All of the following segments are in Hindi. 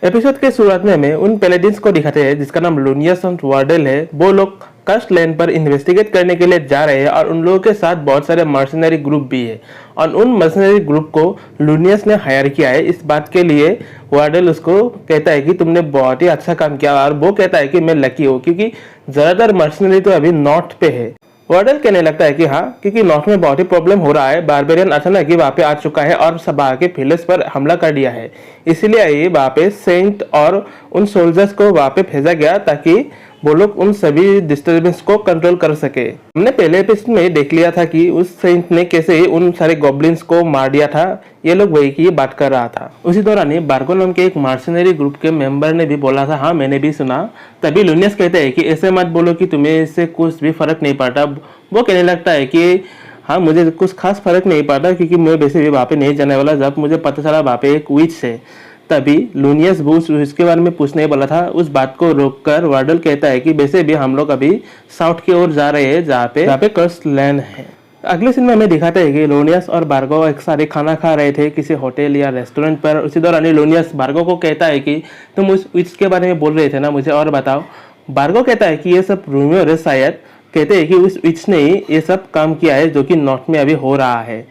एपिसोड के शुरुआत में हमें उन पैलेडिन्स को दिखाते हैं जिसका नाम लूनियस और वार्डेल है। वो लोग कस्ट लैंड पर इन्वेस्टिगेट करने के लिए जा रहे हैं और उन लोगों के साथ बहुत सारे मर्सनरी ग्रुप भी है और उन मर्सनरी ग्रुप को लूनियस ने हायर किया है। इस बात के लिए वार्डेल उसको कहता है कि तुमने बहुत ही अच्छा काम किया और वो कहता है कि मैं लकी हूँ क्योंकि ज़्यादातर मर्सनरी तो अभी नॉर्थ पे है। वार्डल कहने लगता है कि हाँ, क्योंकि नॉर्थ में बहुत ही प्रॉब्लम हो रहा है। बारबेरियन अचानक ही वहाँ पे आ चुका है और सब आके फिलिस पर हमला कर दिया है, इसलिए ये वहाँ पे सेंट और उन सोल्जर्स को वहाँ पे भेजा गया ताकि वो लोग उन सभी डिस्टर्बेंस को कंट्रोल कर सके। हमने पहले एपिसोड में देख लिया था कि उस सेंट ने कैसे उन सारे गॉब्लिन्स को मार दिया था। ये लोग वही की बात कर रहा था। उसी दौरान बार्गो नाम के एक मर्सनरी ग्रुप के मेंबर ने भी बोला था, हाँ मैंने भी सुना। तभी लूनियस कहते हैं कि ऐसे मत बोलो कि तुम्हें इससे कुछ भी फर्क नहीं पड़ता। वो कहने लगता है कि हाँ, मुझे कुछ खास फर्क नहीं पड़ता क्योंकि मैं वैसे भी वहाँ पे नहीं जाने वाला। जब मुझे पता चला वहाँ पे एक विच है, तभी लूनियस बूस इसके बारे में पूछने वाला था। उस बात को रोककर वार्डल कहता है कि वैसे भी हम लोग अभी साउथ की ओर जा रहे हैं जहाँ पे कर्स्ट लैंड है। अगले सीन में हमें दिखाते हैं कि लूनियस और बार्गो एक सारे खाना खा रहे थे किसी होटल या रेस्टोरेंट पर। उसी दौरान लूनियस बार्गो को कहता है कि तुम उस विच के बारे में बोल रहे थे ना, मुझे और बताओ। बार्गो कहता है कि ये सब रूमर है शायद। कहते हैं कि उस विच ने ही ये सब काम किया है जो कि नॉर्थ में अभी हो रहा है।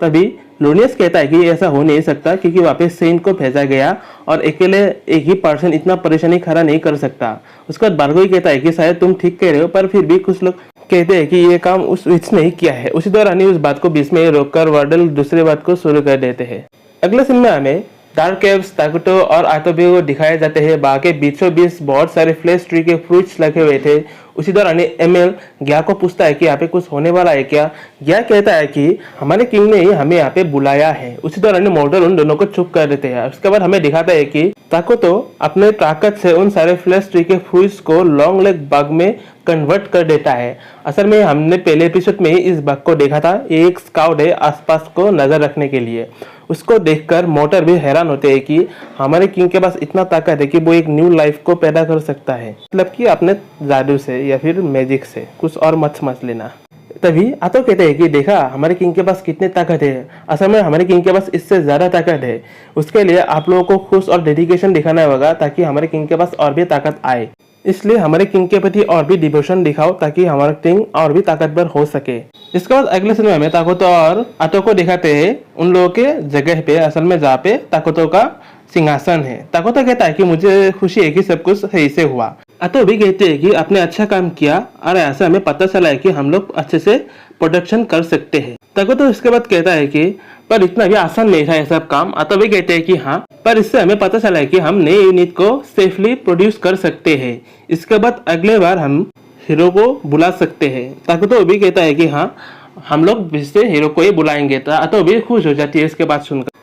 तभी लूनियस कहता है कि ऐसा हो नहीं सकता क्योंकि वापस सेंट को भेजा गया और अकेले एक ही पर्सन इतना परेशानी खड़ा नहीं कर सकता। उसके बाद बार्गो ही कहता है कि शायद तुम ठीक कह रहे हो, पर फिर भी कुछ लोग कहते हैं कि ये काम उस विच ने ही किया है। उसी दौरान ही उस बात को बीच में रोककर वार्डल दूसरी बात को शुरू कर देते हैं। अगले सीन में हमें डार्क केव्स, ताकुतो और आतोबी को दिखाए जाते हैं। बाकी बीचों बीच बहुत सारे फ्लेश ट्री के फ्रूट्स लगे हुए थे। उसी दौरान एमएल ग्या को पूछता है कि यहाँ पे कुछ होने वाला है क्या। ग्या कहता है कि हमारे किंग ने ही हमें यहाँ पे बुलाया है। उसी दौरान मॉडल उन दोनों को चुप कर देते हैं। उसके बाद हमें दिखाता है कि ताकुतो अपने ताकत से उन सारे फ्लेश ट्री के फ्रूट्स को लॉन्ग लेग बग में कन्वर्ट कर देता है। असल में हमने पहले एपिसोड में ही इस बग को देखा था। ये एक स्काउट है आसपास को नजर रखने के लिए। उसको देखकर मोटर भी हैरान होते हैं कि हमारे किंग के पास इतना ताकत है कि वो एक न्यू लाइफ को पैदा कर सकता है, मतलब कि अपने जादू से या फिर मैजिक से, कुछ और मत समझ लेना। तभी आतो कहते हैं कि देखा हमारे किंग के पास कितनी ताकत है। असल में हमारे किंग के पास इससे ज्यादा ताकत है। उसके लिए आप लोगों को खुश और डेडिकेशन दिखाना होगा ताकि हमारे किंग के पास और भी ताकत आए। इसलिए हमारे किंग के प्रति और भी डिवोशन दिखाओ ताकि हमारा किंग और भी ताकतवर हो सके। इसके बाद अगले सीन में हमें ताकुतो और आतो को दिखाते हैं उन लोगों के जगह पे, असल में जहाँ पे ताकुतो का सिंहासन है। ताकुतो कहता है कि मुझे खुशी है कि सब कुछ सही से हुआ। आतो भी कहते हैं कि आपने अच्छा काम किया और ऐसा हमें पता चला है कि हम लोग अच्छे से प्रोडक्शन कर सकते हैं। ताकुतो इसके बाद कहता है कि पर इतना भी आसान नहीं था ये सब काम। आतो भी कहते हैं कि हाँ, पर इससे हमें पता चला है कि हम नए यूनिट को सेफली प्रोड्यूस कर सकते हैं। इसके बाद अगले बार हम हीरो को बुला सकते हैं। ताकुतो भी कहता है कि हाँ, हम लोग इससे हीरो को ही बुलाएंगे। तो भी खुश हो जाती है इसके बाद सुनकर।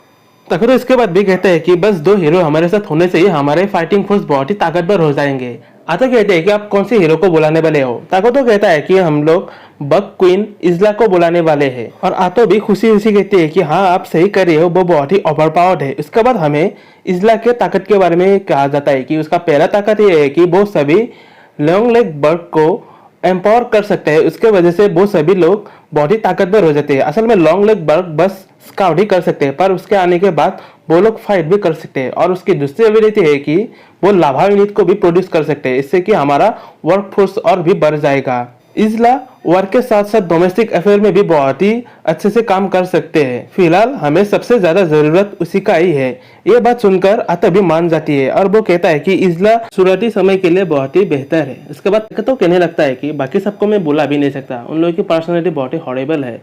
ताकुतो इसके बाद भी कहते हैं कि बस 2 हीरो हमारे साथ होने से ही हमारे फाइटिंग फोर्स बहुत ही ताकतवर हो जाएंगे। आतो कहते हैं कि आप कौन से हीरो को बुलाने वाले हो। ताकुतो कहता है कि हम लोग बग क्वीन इजला को बुलाने वाले हैं। और आतो भी खुशी खुशी कहती है कि हाँ, आप सही कर रहे हो, वो बहुत ही ओवरपावर्ड है। इसके बाद हमें इजला के ताकत के बारे में कहा जाता है कि उसका पहला ताकत ये है कि वो सभी लॉन्ग लेग बर्ड को एम्पावर कर सकते हैं। उसके वजह से वो सभी लोग बहुत ही ताकतवर हो जाते हैं। असल में लॉन्ग लेग बर्ड बस स्काउट ही कर सकते हैं, पर उसके आने के बाद वो लोग फाइट भी कर सकते हैं। और उसकी दूसरी एबिलिटी है कि वो लावा यूनिट को भी प्रोड्यूस कर सकते हैं। इससे कि हमारा वर्क फोर्स और भी बढ़ जाएगा। इजला वर्क के साथ साथ डोमेस्टिक अफेयर में भी बहुत ही अच्छे से काम कर सकते हैं। फिलहाल हमें सबसे ज्यादा जरूरत उसी का ही है। ये बात सुनकर आतो भी मान जाती है और वो कहता है कि इजला शुरुआती समय के लिए बहुत ही बेहतर है। इसके बाद तो कहने लगता है कि बाकी सबको मैं बुला भी नहीं सकता, उन लोगों की पर्सनैलिटी बहुत ही हॉरेबल है।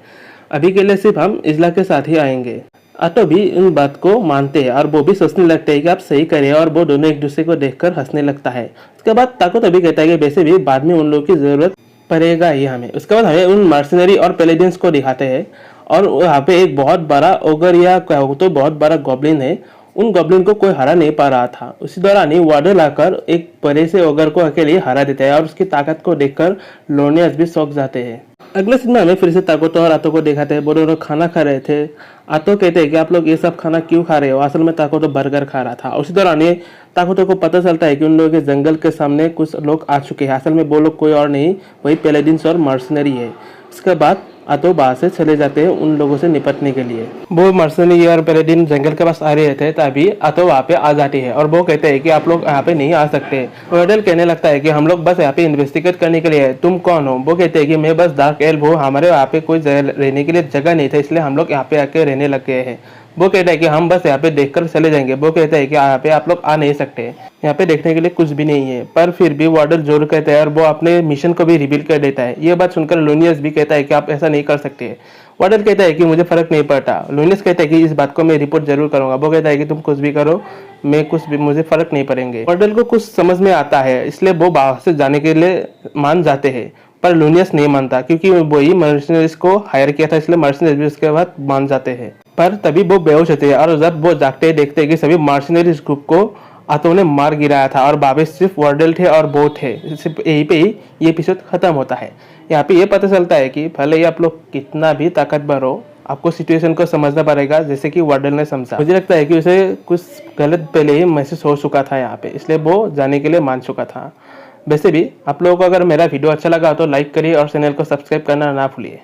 अभी के लिए सिर्फ हम इजला के साथ ही आएंगे। आतो भी इन बात को मानते हैं और वो भी सोचने लगते हैं कि आप सही करें, और वो दोनों एक दूसरे को देखकर हंसने लगता है। उसके बाद ताकुतो भी कहता है कि वैसे भी बाद में उन लोगों की जरूरत पड़ेगा ही हमें। उसके बाद हमें उन मर्सनरी और पैलेडियंस को दिखाते हैं और यहाँ पे एक बहुत बड़ा ओगर या तो बहुत बड़ा गॉब्लिन है। उन गॉब्लिन को कोई हरा नहीं पा रहा था। उसी दौरान ही वार्डल आकर एक बड़े से ओगर को अकेले हरा देता है और उसकी ताकत को देखकर लोनियस भी चौंक जाते हैं। अगले सीन में हमें फिर से ताकुतो और आतो को दिखाते हैं। वो दोनों खाना खा रहे थे। आतो कहते हैं कि आप लोग ये सब खाना क्यों खा रहे हो। असल में ताकुतो बर्गर खा रहा था। उसी दौरान ये ताकुतो को पता चलता है कि उन लोगों के जंगल के सामने कुछ लोग आ चुके हैं। असल में वो लोग कोई और नहीं, वही पैलेडिन्स और मर्सनरी है। इसके बाद आतो बाहर से चले जाते हैं उन लोगों से निपटने के लिए। वो मर्सनरी और पैलेडिन जंगल के पास आ रहे थे तभी आतो वहाँ पे आ जाती है और वो कहते हैं कि आप लोग यहाँ पे नहीं आ सकते। वर्डल कहने लगता है कि हम लोग बस यहाँ पे इन्वेस्टिगेट करने के लिए है, तुम कौन हो? वो कहते हैं कि मैं बस डार्क एल्फ हूँ, हमारे यहाँ पे कोई रहने के लिए जगह नहीं था इसलिए हम लोग यहाँ पे आके रहने लग गए हैं। वो कहता है कि हम बस यहाँ पे देखकर चले जाएंगे। वो कहता है कि यहाँ पे आप लोग आ नहीं सकते, यहाँ पे देखने के लिए कुछ भी नहीं है। पर फिर भी वार्डल जोर कहता है और वो अपने मिशन को भी रिवील कर देता है। ये बात सुनकर लूनियस भी कहता है कि आप ऐसा नहीं कर सकते। वार्डल कहता है कि मुझे फर्क नहीं पड़ता। लूनियस कहता है कि इस बात को मैं रिपोर्ट जरूर करूंगा। वो कहता है कि तुम कुछ भी करो, मैं कुछ भी, मुझे फर्क नहीं पड़ेंगे। वार्डल को कुछ समझ में आता है इसलिए वो बाहर से जाने के लिए मान जाते हैं। पर लूनियस नहीं मानता क्योंकि वो ही मर्सनरीज को हायर किया था, इसलिए मर्सनरीज भी उसके बाद मान जाते हैं। पर तभी वो बेहोश होते हैं और जब वो जागते हैं देखते हैं कि सभी मर्सनरीज ग्रुप को आतो ने मार गिराया था और बाबे सिर्फ वार्डल थे और वो थे। सिर्फ यहीं पे ही ये एपिसोड खत्म होता है। यहाँ पे ये पता चलता है कि भले ही आप लोग कितना भी ताकतवर हो, आपको सिचुएशन को समझना पड़ेगा जैसे कि वार्डल ने समझा। मुझे लगता है कि उसे कुछ गलत पहले ही महसूस हो चुका था यहाँ पे, इसलिए वो जाने के लिए मान चुका था। वैसे भी आप लोगों को अगर मेरा वीडियो अच्छा लगा तो लाइक करिए और चैनल को सब्सक्राइब करना ना भूलिए।